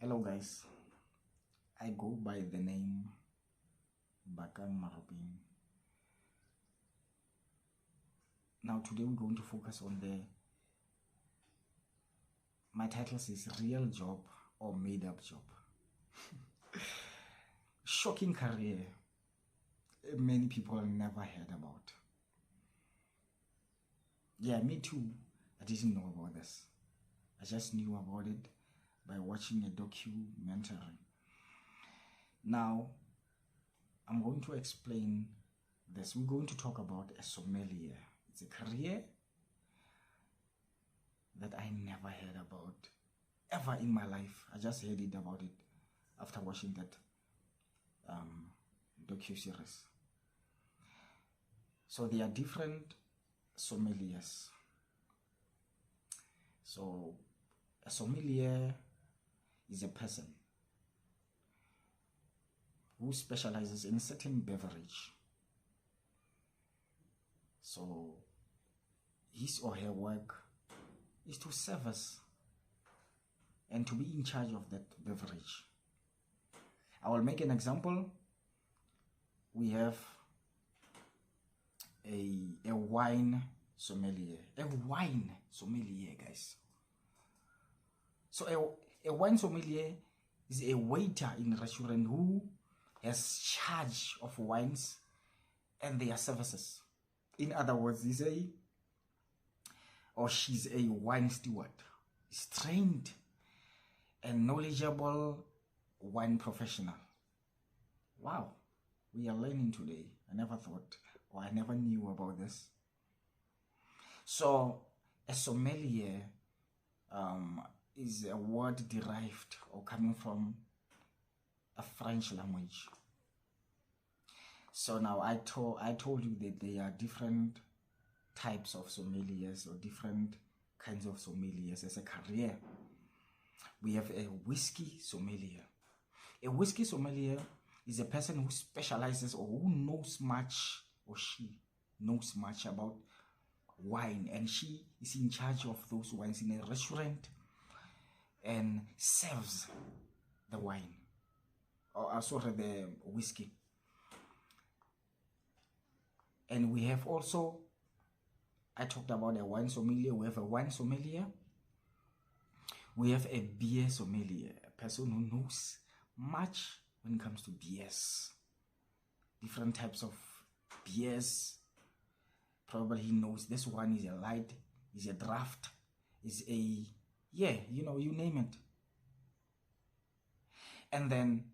Hello guys, I go by the name Bakang Marobin. Now today we're going to focus on my title is real job or made up job. Shocking career many people never heard about. Yeah, me too. I didn't know about this. I just knew about it by watching a documentary. Now, I'm going to explain this. We're going to talk about a sommelier. It's a career that I never heard about ever in my life. I just heard it about it after watching that docu-series. So there are different sommeliers. So a sommelier is a person who specializes in a certain beverage. So his or her work is to service and to be in charge of that beverage. I will make an example. We have a wine sommelier. A wine sommelier, guys. So a wine sommelier is a waiter in a restaurant who has charge of wines and their services. In other words, he's she's a wine steward. He's trained and knowledgeable wine professional. Wow, we are learning today. I never thought, or I never knew about this. So a sommelier is a word derived or coming from a French language. So now I told you that there are different types of sommeliers or different kinds of sommeliers as a career. We have a whiskey sommelier. A whiskey sommelier is a person who specializes or who knows much, or she knows much about wine, and she is in charge of those wines in a restaurant and serves the wine, or sorry, the whiskey. And we have also, I talked about a wine sommelier. We have a wine sommelier. We have a beer sommelier, a person who knows much when it comes to beers, different types of beers. Probably he knows this one is a light, is a draft, is a, yeah, you know, you name it. And then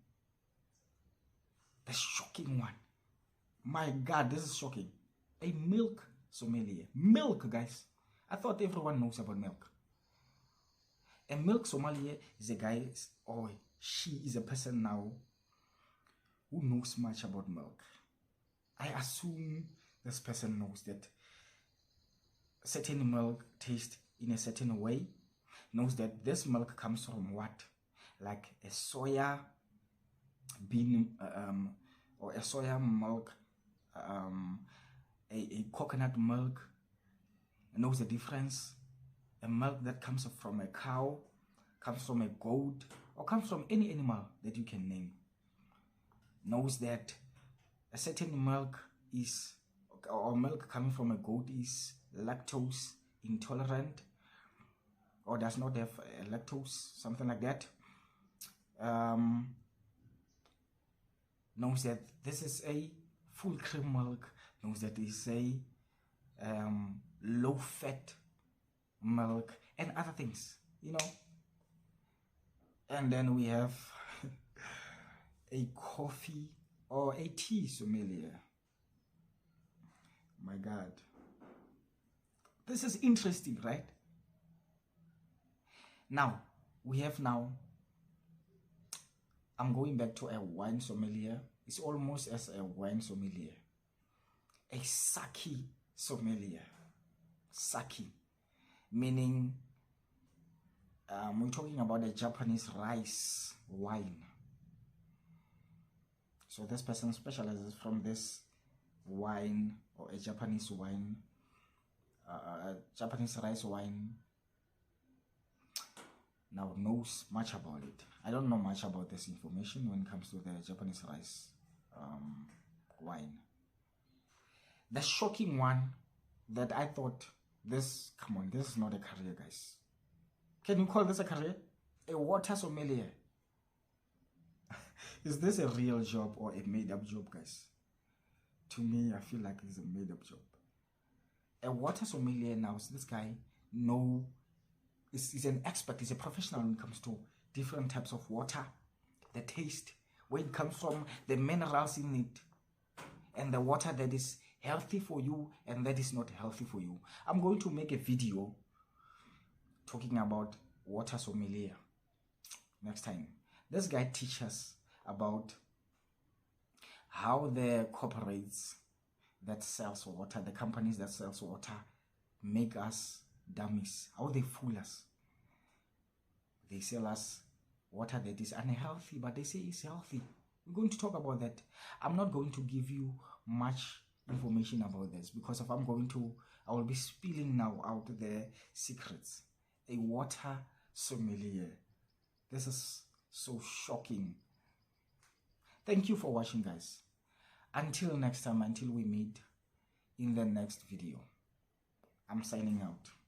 the shocking one, my God, this is shocking, a milk sommelier. Milk, guys. I thought everyone knows about milk. A milk sommelier is a guy, or she is a person now who knows much about milk. I assume this person knows that certain milk tastes in a certain way, knows that this milk comes from what, like a soya bean or a soya milk, a coconut milk, knows the difference. A milk that comes from a cow, comes from a goat, or comes from any animal that you can name, knows that a certain milk is, or milk coming from a goat is lactose intolerant, or does not have lactose, something like that. Knows that this is a full cream milk, knows that it's a low fat milk, and other things, you know. And then we have a coffee or a tea sommelier. My God, this is interesting, right? Now I'm going back to a wine sommelier. It's almost as a wine sommelier. A sake sommelier. Sake, meaning we're talking about a Japanese rice wine. So this person specializes from this wine, or a Japanese wine, Japanese rice wine. now knows much about it. I don't know much about this information when it comes to the Japanese rice wine. The shocking one that I thought, this, come on, this is not a career, guys. Can you call this a career? A water sommelier. Is this a real job or a made-up job, guys? To me, I feel like it's a made-up job. A water sommelier now, so this guy is an expert, he's a professional when it comes to different types of water, the taste, where it comes from, the minerals in it, and the water that is healthy for you and that is not healthy for you. I'm going to make a video talking about water sommelier next time. This guy teaches about how the corporates that sells water, the companies that sells water, make us dummies, how they fool us. They sell us water that is unhealthy, but they say it's healthy. We're going to talk about that. I'm not going to give you much information about this because if I will be spilling now out the secrets. A water sommelier. This is so shocking. Thank you for watching, guys. Until next time, until we meet in the next video, I'm signing out.